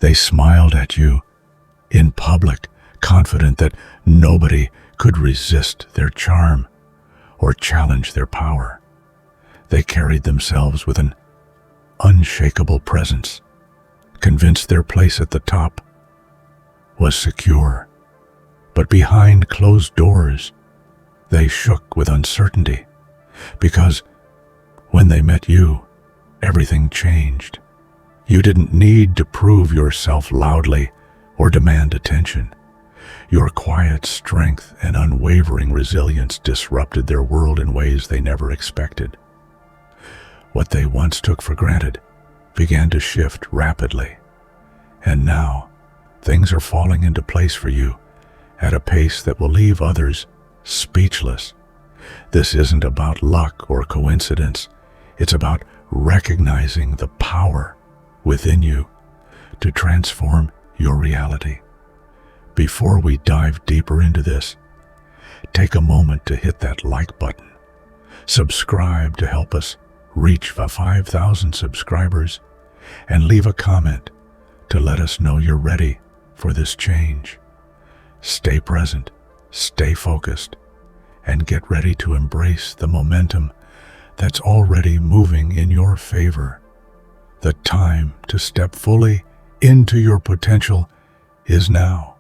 They smiled at you in public, confident that nobody could resist their charm or challenge their power. They carried themselves with an unshakable presence, convinced their place at the top was secure. But behind closed doors, they shook with uncertainty, because when they met you, everything changed. You didn't need to prove yourself loudly or demand attention. Your quiet strength and unwavering resilience disrupted their world in ways they never expected. What they once took for granted began to shift rapidly, and now things are falling into place for you at a pace that will leave others speechless. This isn't about luck or coincidence. It's about recognizing the power within you to transform your reality. Before we dive deeper into this, take a moment to hit that like button. Subscribe to help us reach 5,000 subscribers, and leave a comment to let us know you're ready for this change. Stay present, stay focused, and get ready to embrace the momentum that's already moving in your favor. The time to step fully into your potential is now.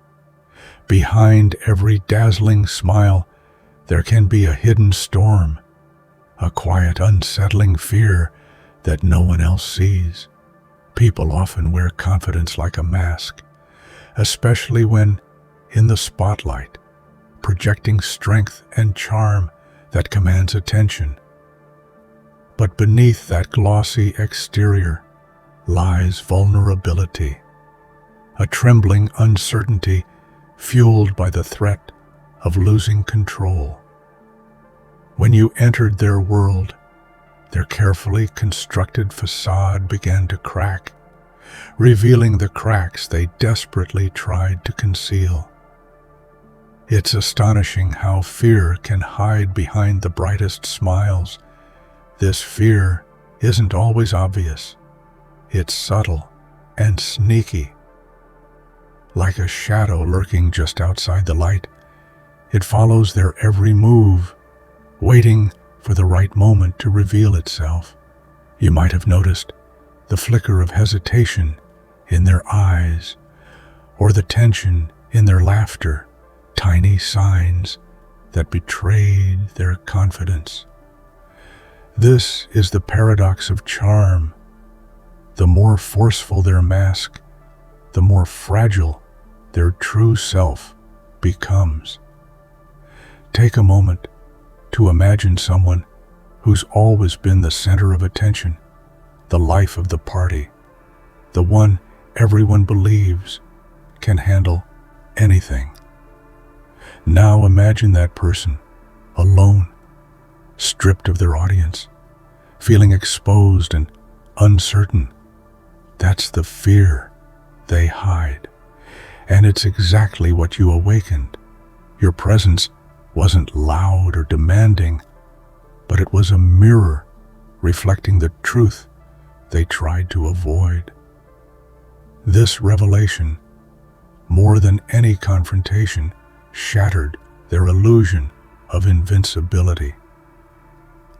Behind every dazzling smile, there can be a hidden storm, a quiet, unsettling fear that no one else sees. People often wear confidence like a mask, especially when in the spotlight, projecting strength and charm that commands attention. But beneath that glossy exterior lies vulnerability, a trembling uncertainty fueled by the threat of losing control. When you entered their world, their carefully constructed facade began to crack, revealing the cracks they desperately tried to conceal. It's astonishing how fear can hide behind the brightest smiles. This fear isn't always obvious. It's subtle and sneaky. Like a shadow lurking just outside the light, it follows their every move, waiting for the right moment to reveal itself. You might have noticed the flicker of hesitation in their eyes, or the tension in their laughter, tiny signs that betrayed their confidence. This is the paradox of charm. The more forceful their mask, the more fragile their true self becomes. Take a moment to imagine someone who's always been the center of attention, the life of the party, the one everyone believes can handle anything. Now imagine that person alone, stripped of their audience, feeling exposed and uncertain. That's the fear they hide, and it's exactly what you awakened. Your presence wasn't loud or demanding, but it was a mirror reflecting the truth they tried to avoid. This revelation, more than any confrontation, shattered their illusion of invincibility.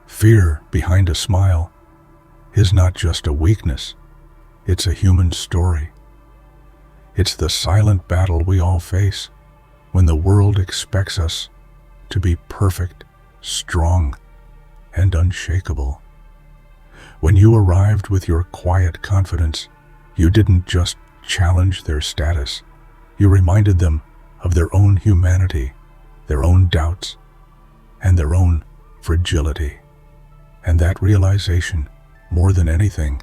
Fear behind a smile is not just a weakness, it's a human story. It's the silent battle we all face when the world expects us to be perfect, strong, and unshakable. When you arrived with your quiet confidence, you didn't just challenge their status. You reminded them of their own humanity, their own doubts, and their own fragility. And that realization, more than anything,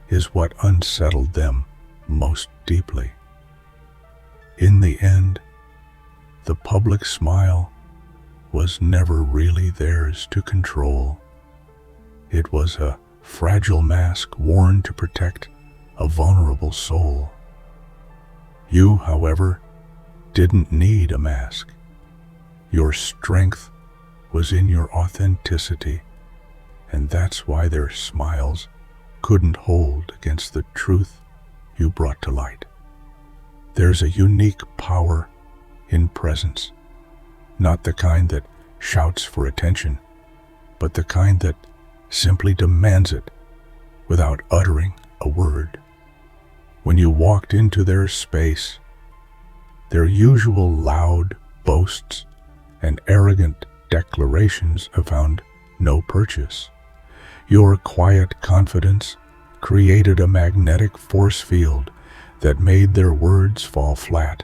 is what unsettled them most deeply. In the end, the public smile was never really theirs to control. It was a fragile mask worn to protect a vulnerable soul. You, however, didn't need a mask. Your strength was in your authenticity, and that's why their smiles couldn't hold against the truth you brought to light. There's a unique power in presence, not the kind that shouts for attention, but the kind that simply demands it without uttering a word. When you walked into their space, their usual loud boasts and arrogant declarations have found no purchase. Your quiet confidence created a magnetic force field that made their words fall flat,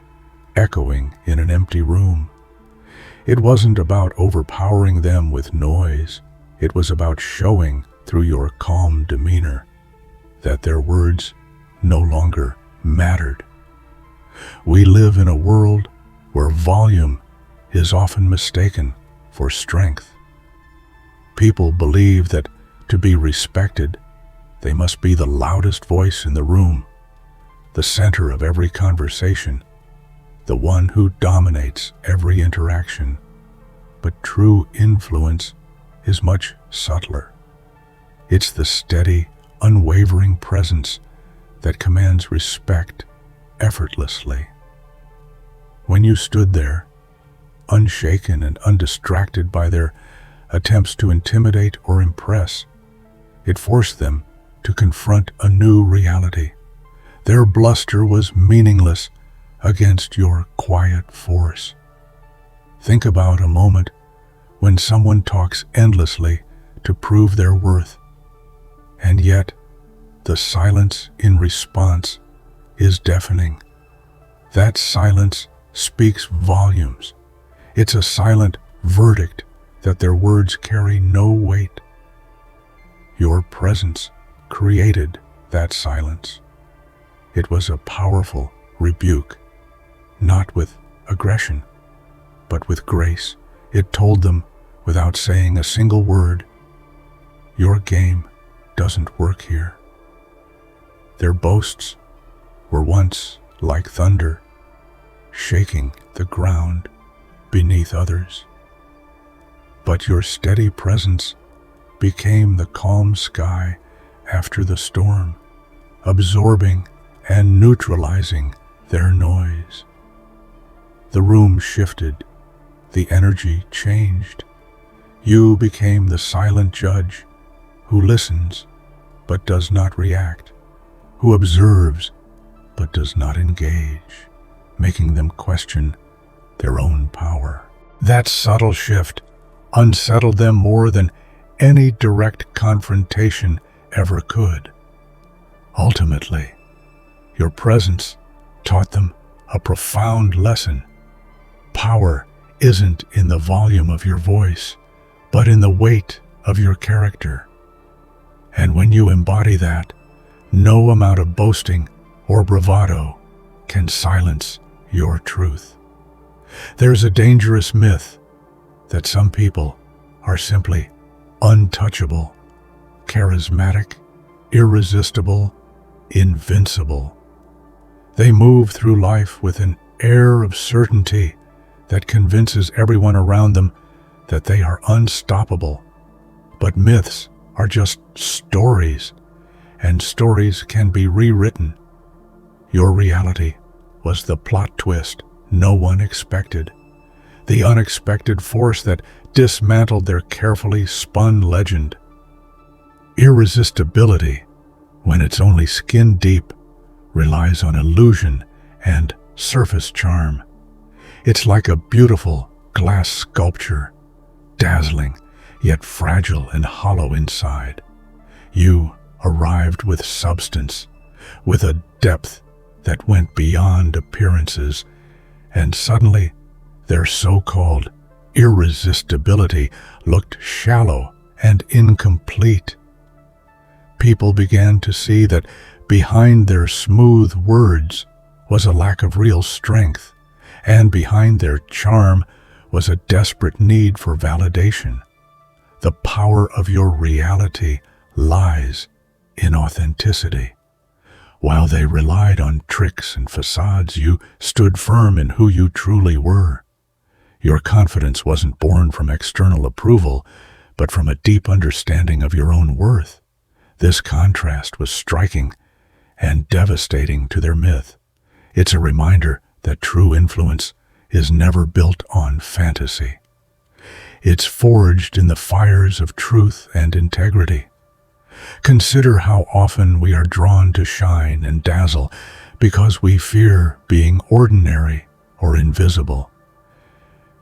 echoing in an empty room. It wasn't about overpowering them with noise. It was about showing through your calm demeanor that their words no longer mattered. We live in a world where volume is often mistaken for strength. People believe that to be respected, they must be the loudest voice in the room, the center of every conversation, the one who dominates every interaction. But true influence is much subtler. It's the steady, unwavering presence that commands respect effortlessly. When you stood there, unshaken and undistracted by their attempts to intimidate or impress, it forced them to confront a new reality. Their bluster was meaningless against your quiet force. Think about a moment when someone talks endlessly to prove their worth, and yet the silence in response is deafening. That silence speaks volumes. It's a silent verdict that their words carry no weight. Your presence created that silence. It was a powerful rebuke, not with aggression, but with grace. It told them, without saying a single word, your game doesn't work here. Their boasts were once like thunder, shaking the ground beneath others. But your steady presence became the calm sky after the storm, absorbing and neutralizing their noise. The room shifted, the energy changed. You became the silent judge who listens but does not react, who observes but does not engage, making them question their own power. That subtle shift unsettled them more than any direct confrontation ever could. Ultimately, your presence taught them a profound lesson. Power isn't in the volume of your voice, but in the weight of your character. And when you embody that, no amount of boasting or bravado can silence your truth. There's a dangerous myth that some people are simply untouchable, charismatic, irresistible, invincible. They move through life with an air of certainty that convinces everyone around them that they are unstoppable. But myths are just stories, and stories can be rewritten. Your reality was the plot twist no one expected, the unexpected force that dismantled their carefully spun legend. Irresistibility, when it's only skin deep, relies on illusion and surface charm. It's like a beautiful glass sculpture, dazzling yet fragile and hollow inside. You arrived with substance, with a depth that went beyond appearances, and suddenly their so-called irresistibility looked shallow and incomplete. People began to see that behind their smooth words was a lack of real strength, and behind their charm was a desperate need for validation. The power of your reality lies in authenticity. While they relied on tricks and facades, you stood firm in who you truly were. Your confidence wasn't born from external approval, but from a deep understanding of your own worth. This contrast was striking, and devastating to their myth. It's a reminder that true influence is never built on fantasy. It's forged in the fires of truth and integrity. Consider how often we are drawn to shine and dazzle because we fear being ordinary or invisible.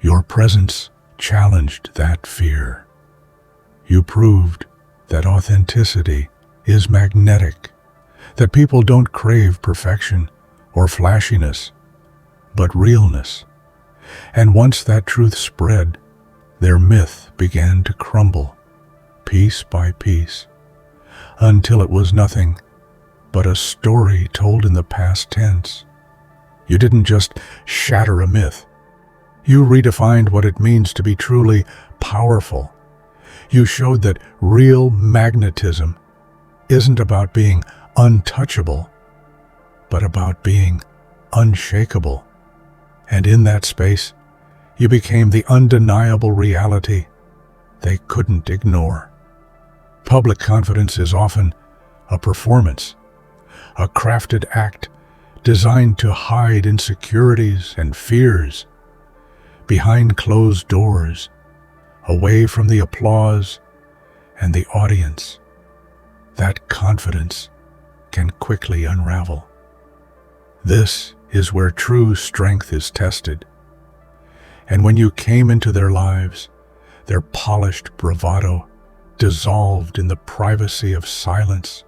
Your presence challenged that fear. You proved that authenticity is magnetic, that people don't crave perfection or flashiness, but realness. And once that truth spread, their myth began to crumble, piece by piece, until it was nothing but a story told in the past tense. You didn't just shatter a myth. You redefined what it means to be truly powerful. You showed that real magnetism isn't about being untouchable, but about being unshakable. And in that space, you became the undeniable reality they couldn't ignore. Public confidence is often a performance, a crafted act designed to hide insecurities and fears. Behind closed doors, away from the applause and the audience, that confidence can quickly unravel. This is where true strength is tested. And when you came into their lives, their polished bravado dissolved in the privacy of silence,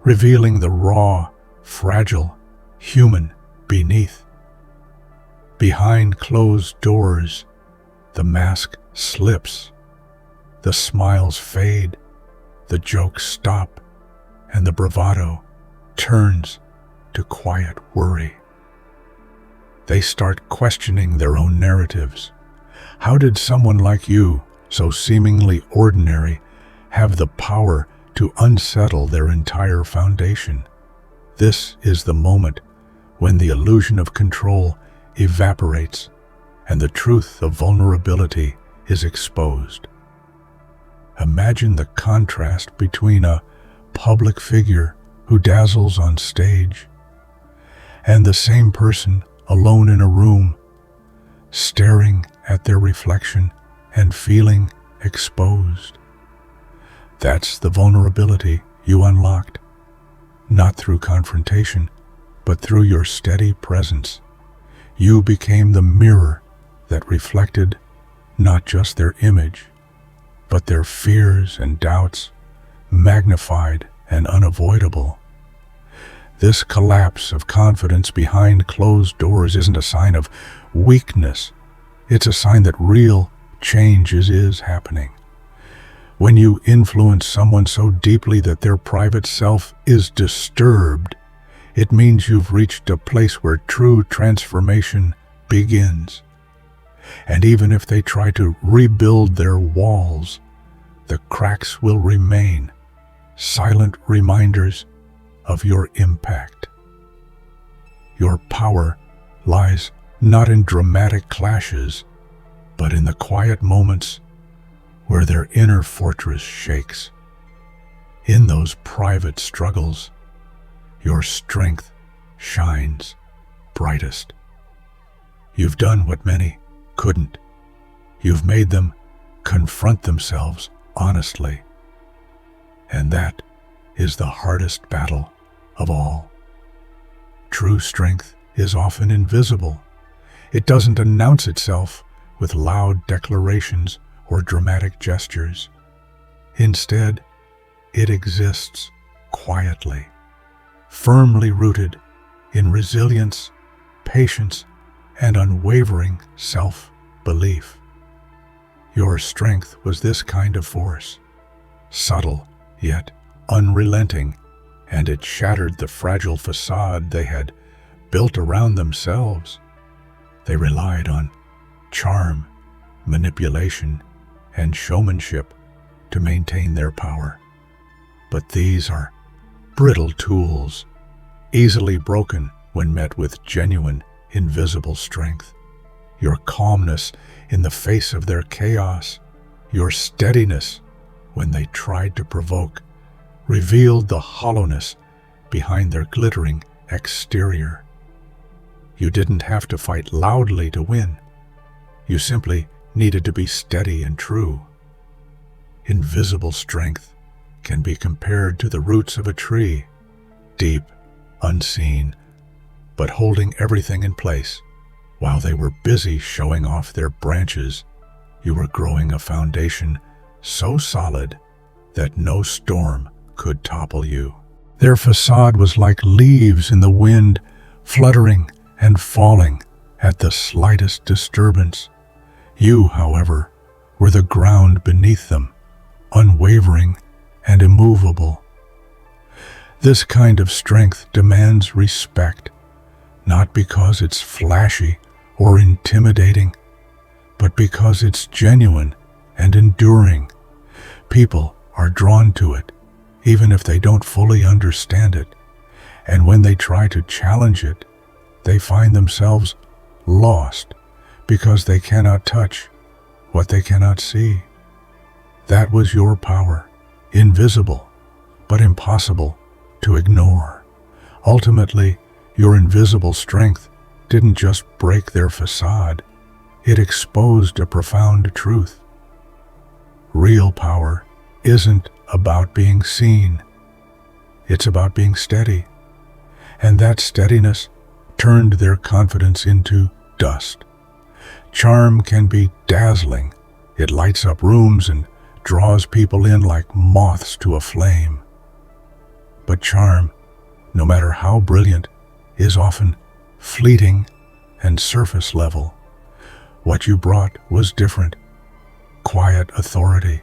revealing the raw, fragile human beneath. Behind closed doors, the mask slips, the smiles fade, the jokes stop, and the bravado turns to quiet worry. They start questioning their own narratives. How did someone like you, so seemingly ordinary, have the power to unsettle their entire foundation? This is the moment when the illusion of control evaporates and the truth of vulnerability is exposed. Imagine the contrast between a public figure who dazzles on stage and the same person alone in a room, staring at their reflection and feeling exposed. That's the vulnerability you unlocked, not through confrontation, but through your steady presence. You became the mirror that reflected not just their image, but their fears and doubts, magnified and unavoidable. This collapse of confidence behind closed doors isn't a sign of weakness. It's a sign that real change is happening. When you influence someone so deeply that their private self is disturbed, it means you've reached a place where true transformation begins. And even if they try to rebuild their walls, the cracks will remain, silent reminders of your impact. Your power lies not in dramatic clashes, but in the quiet moments where their inner fortress shakes. In those private struggles, your strength shines brightest. You've done what many couldn't. You've made them confront themselves honestly. And that is the hardest battle of all. True strength is often invisible. It doesn't announce itself with loud declarations or dramatic gestures. Instead, it exists quietly, firmly rooted in resilience, patience, and unwavering self-belief. Your strength was this kind of force, subtle yet unrelenting, and it shattered the fragile facade they had built around themselves. They relied on charm, manipulation, and showmanship to maintain their power. But these are brittle tools, easily broken when met with genuine, invisible strength. Your calmness in the face of their chaos, your steadiness when they tried to provoke, revealed the hollowness behind their glittering exterior. You didn't have to fight loudly to win. You simply needed to be steady and true. Invisible strength can be compared to the roots of a tree, deep, unseen, but holding everything in place. While they were busy showing off their branches, you were growing a foundation so solid that no storm could topple you. Their facade was like leaves in the wind, fluttering and falling at the slightest disturbance. You, however, were the ground beneath them, unwavering and immovable. This kind of strength demands respect, not because it's flashy or intimidating, but because it's genuine and enduring. People are drawn to it, even if they don't fully understand it, and when they try to challenge it, they find themselves lost because they cannot touch what they cannot see. That was your power, invisible, but impossible to ignore. Ultimately, your invisible strength didn't just break their facade, it exposed a profound truth. Real power isn't about being seen. It's about being steady. And that steadiness turned their confidence into dust. Charm can be dazzling. It lights up rooms and draws people in like moths to a flame. But charm, no matter how brilliant, is often fleeting and surface level. What you brought was different. Quiet authority,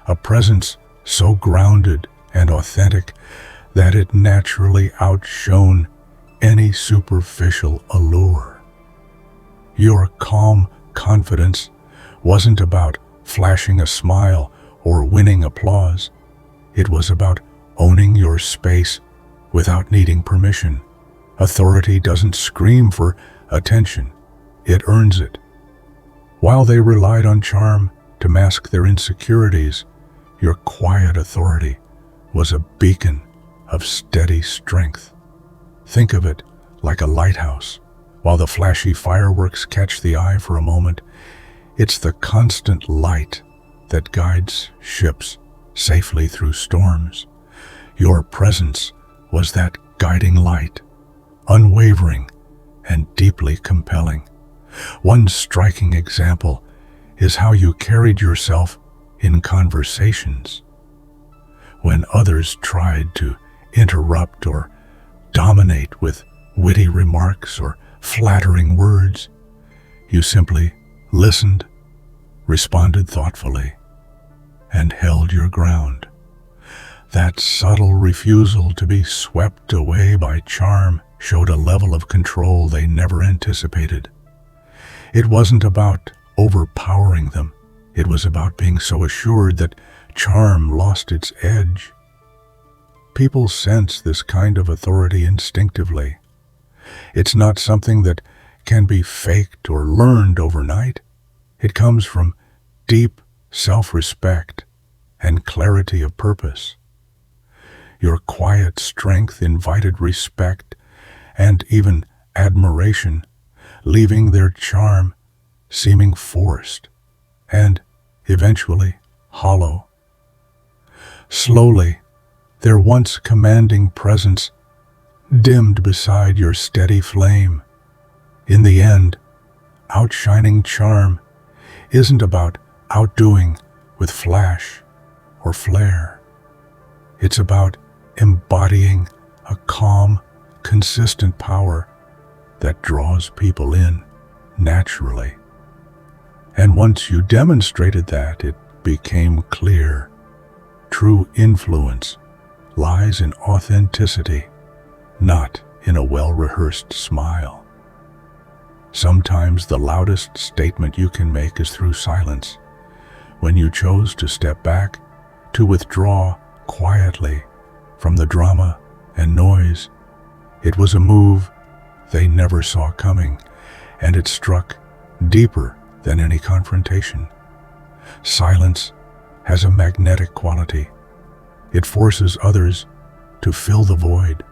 a presence so grounded and authentic that it naturally outshone any superficial allure. Your calm confidence wasn't about flashing a smile or winning applause. It was about owning your space without needing permission. Authority doesn't scream for attention, it earns it. While they relied on charm to mask their insecurities, your quiet authority was a beacon of steady strength. Think of it like a lighthouse. While the flashy fireworks catch the eye for a moment, it's the constant light that guides ships safely through storms. Your presence was that guiding light, unwavering and deeply compelling. One striking example is how you carried yourself in conversations. When others tried to interrupt or dominate with witty remarks or flattering words, you simply listened, responded thoughtfully, and held your ground. That subtle refusal to be swept away by charm showed a level of control they never anticipated. It wasn't about overpowering them. It was about being so assured that charm lost its edge. People sense this kind of authority instinctively. It's not something that can be faked or learned overnight. It comes from deep self-respect and clarity of purpose. Your quiet strength invited respect and even admiration, leaving their charm seeming forced and eventually hollow. Slowly, their once commanding presence dimmed beside your steady flame. In the end, outshining charm isn't about outdoing with flash or flare. It's about embodying a calm, consistent power that draws people in naturally. And once you demonstrated that, it became clear. True influence lies in authenticity, not in a well-rehearsed smile. Sometimes the loudest statement you can make is through silence. When you chose to step back, to withdraw quietly from the drama and noise, it was a move they never saw coming, and it struck deeper than any confrontation. Silence has a magnetic quality. It forces others to fill the void,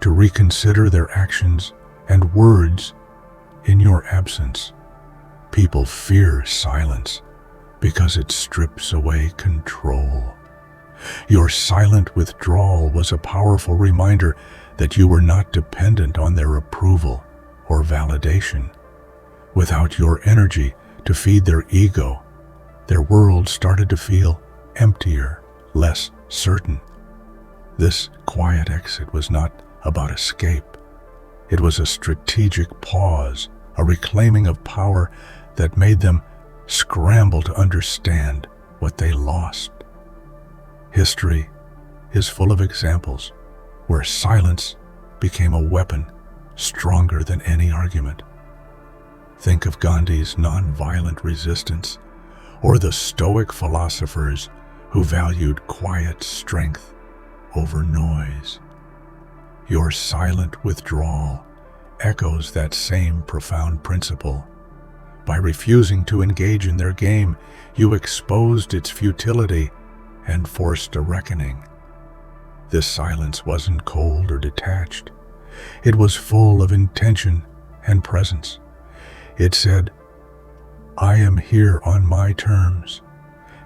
to reconsider their actions and words in your absence. People fear silence because it strips away control. Your silent withdrawal was a powerful reminder that you were not dependent on their approval or validation. Without your energy to feed their ego, their world started to feel emptier, less certain. This quiet exit was not about escape. It was a strategic pause, a reclaiming of power that made them scramble to understand what they lost. History is full of examples where silence became a weapon stronger than any argument. Think of Gandhi's nonviolent resistance, or the Stoic philosophers who valued quiet strength over noise. Your silent withdrawal echoes that same profound principle. By refusing to engage in their game, you exposed its futility and forced a reckoning. This silence wasn't cold or detached. It was full of intention and presence. It said, "I am here on my terms."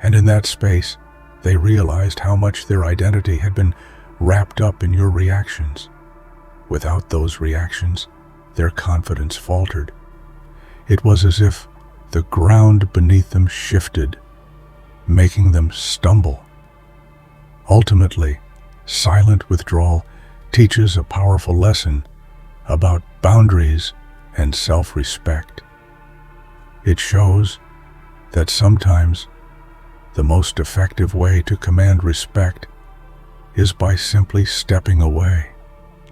And in that space, they realized how much their identity had been wrapped up in your reactions. Without those reactions, their confidence faltered. It was as if the ground beneath them shifted, making them stumble. Ultimately, silent withdrawal teaches a powerful lesson about boundaries and self-respect. It shows that sometimes the most effective way to command respect is by simply stepping away,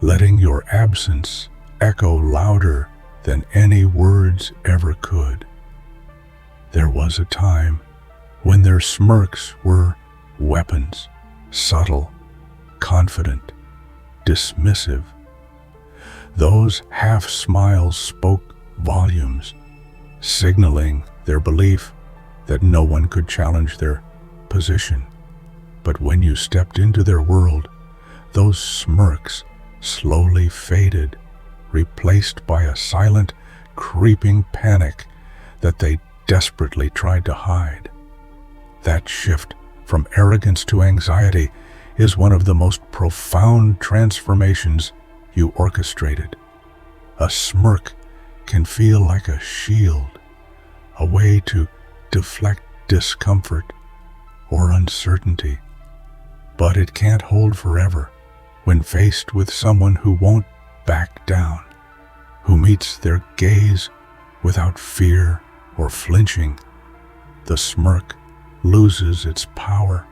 letting your absence echo louder than any words ever could. There was a time when their smirks were weapons, subtle, confident, dismissive. Those half-smiles spoke volumes, signaling their belief that no one could challenge their position. But when you stepped into their world, those smirks slowly faded, replaced by a silent, creeping panic that they desperately tried to hide. That shift from arrogance to anxiety is one of the most profound transformations you orchestrated. A smirk can feel like a shield, a way to deflect discomfort or uncertainty. But it can't hold forever when faced with someone who won't back down, who meets their gaze without fear or flinching. The smirk loses its power.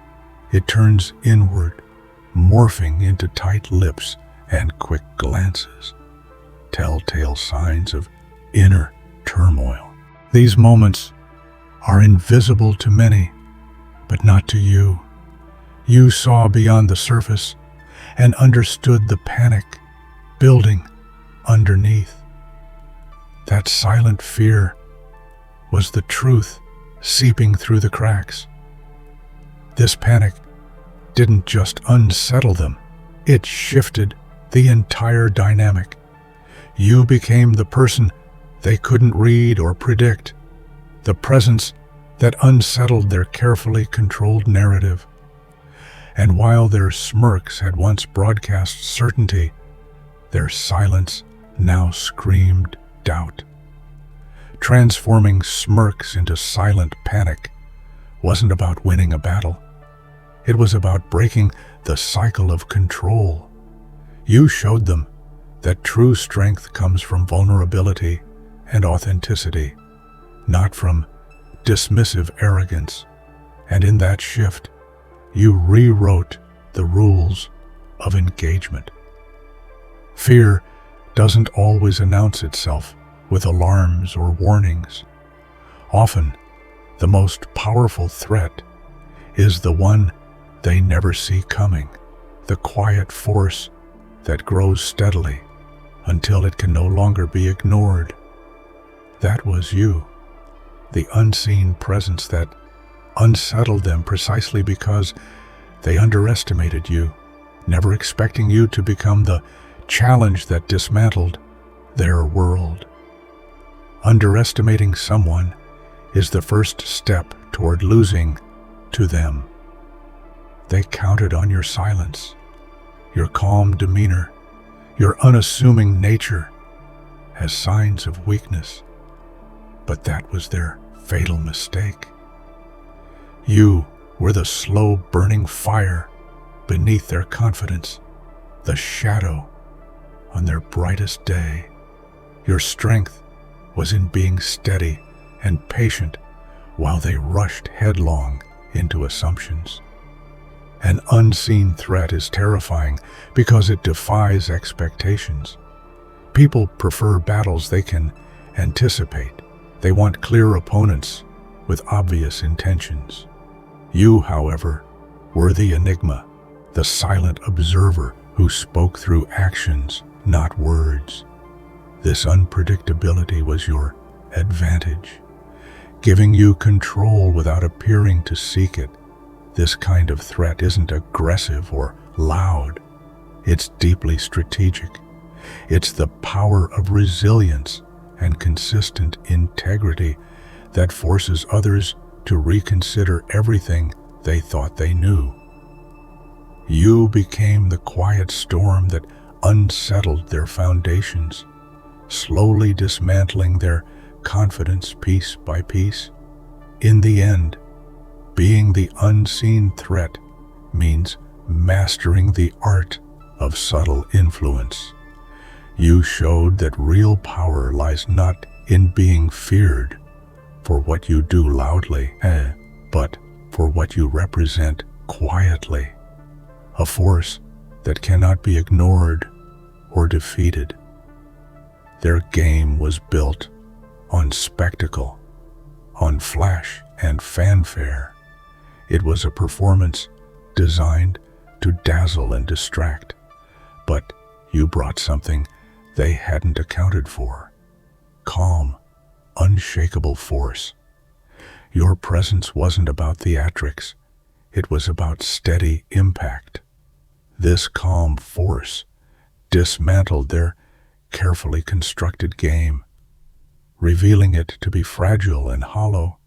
It turns inward, morphing into tight lips and quick glances, telltale signs of inner turmoil. These moments are invisible to many, but not to you. You saw beyond the surface and understood the panic building underneath. That silent fear was the truth seeping through the cracks. This panic didn't just unsettle them, it shifted the entire dynamic. You became the person they couldn't read or predict, the presence that unsettled their carefully controlled narrative. And while their smirks had once broadcast certainty, their silence now screamed doubt. Transforming smirks into silent panic wasn't about winning a battle. It was about breaking the cycle of control. You showed them that true strength comes from vulnerability and authenticity, not from dismissive arrogance. And in that shift, you rewrote the rules of engagement. Fear doesn't always announce itself with alarms or warnings. Often, the most powerful threat is the one they never see coming, the quiet force that grows steadily until it can no longer be ignored. That was you, the unseen presence that unsettled them precisely because they underestimated you, never expecting you to become the challenge that dismantled their world. Underestimating someone is the first step toward losing to them. They counted on your silence, your calm demeanor, your unassuming nature as signs of weakness. But that was their fatal mistake. You were the slow-burning fire beneath their confidence, the shadow on their brightest day. Your strength was in being steady and patient while they rushed headlong into assumptions. An unseen threat is terrifying because it defies expectations. People prefer battles they can anticipate. They want clear opponents with obvious intentions. You, however, were the enigma, the silent observer who spoke through actions, not words. This unpredictability was your advantage, giving you control without appearing to seek it. This kind of threat isn't aggressive or loud. It's deeply strategic. It's the power of resilience and consistent integrity that forces others to reconsider everything they thought they knew. You became the quiet storm that unsettled their foundations, slowly dismantling their confidence piece by piece. In the end, being the unseen threat means mastering the art of subtle influence. You showed that real power lies not in being feared for what you do loudly, but for what you represent quietly, a force that cannot be ignored or defeated. Their game was built on spectacle, on flash and fanfare. It was a performance designed to dazzle and distract, but you brought something they hadn't accounted for: calm, unshakable force. Your presence wasn't about theatrics, it was about steady impact. This calm force dismantled their carefully constructed game, revealing it to be fragile and hollow.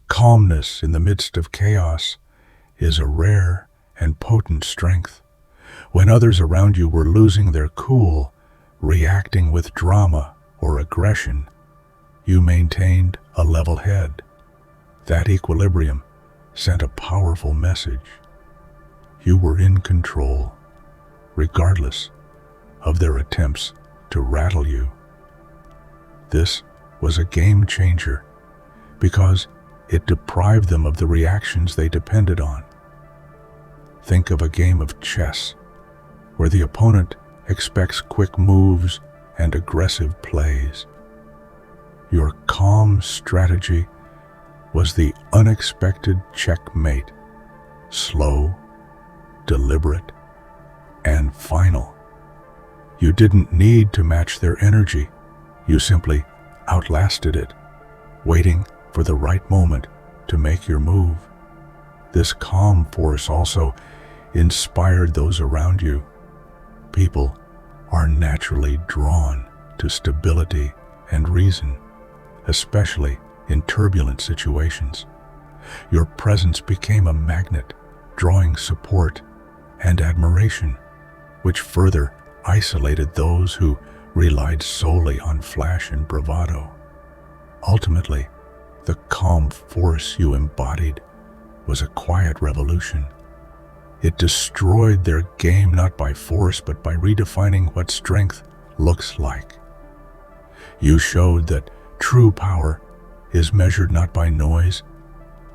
Calmness in the midst of chaos is a rare and potent strength. When others around you were losing their cool, reacting with drama or aggression, you maintained a level head. That equilibrium sent a powerful message. You were in control, regardless of their attempts to rattle you. This was a game changer because it deprived them of the reactions they depended on. Think of a game of chess where the opponent expects quick moves and aggressive plays. Your calm strategy was the unexpected checkmate, slow, deliberate, and final. You didn't need to match their energy. You simply outlasted it, waiting for the right moment to make your move. This calm force also inspired those around you. People are naturally drawn to stability and reason, especially in turbulent situations. Your presence became a magnet, drawing support and admiration, which further isolated those who relied solely on flash and bravado. Ultimately, the calm force you embodied was a quiet revolution. It destroyed their game not by force but by redefining what strength looks like. You showed that true power is measured not by noise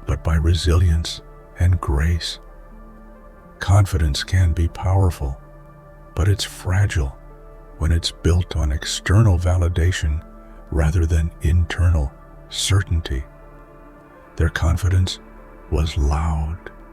but by resilience and grace. Confidence can be powerful, but it's fragile when it's built on external validation rather than internal certainty. Their confidence was loud,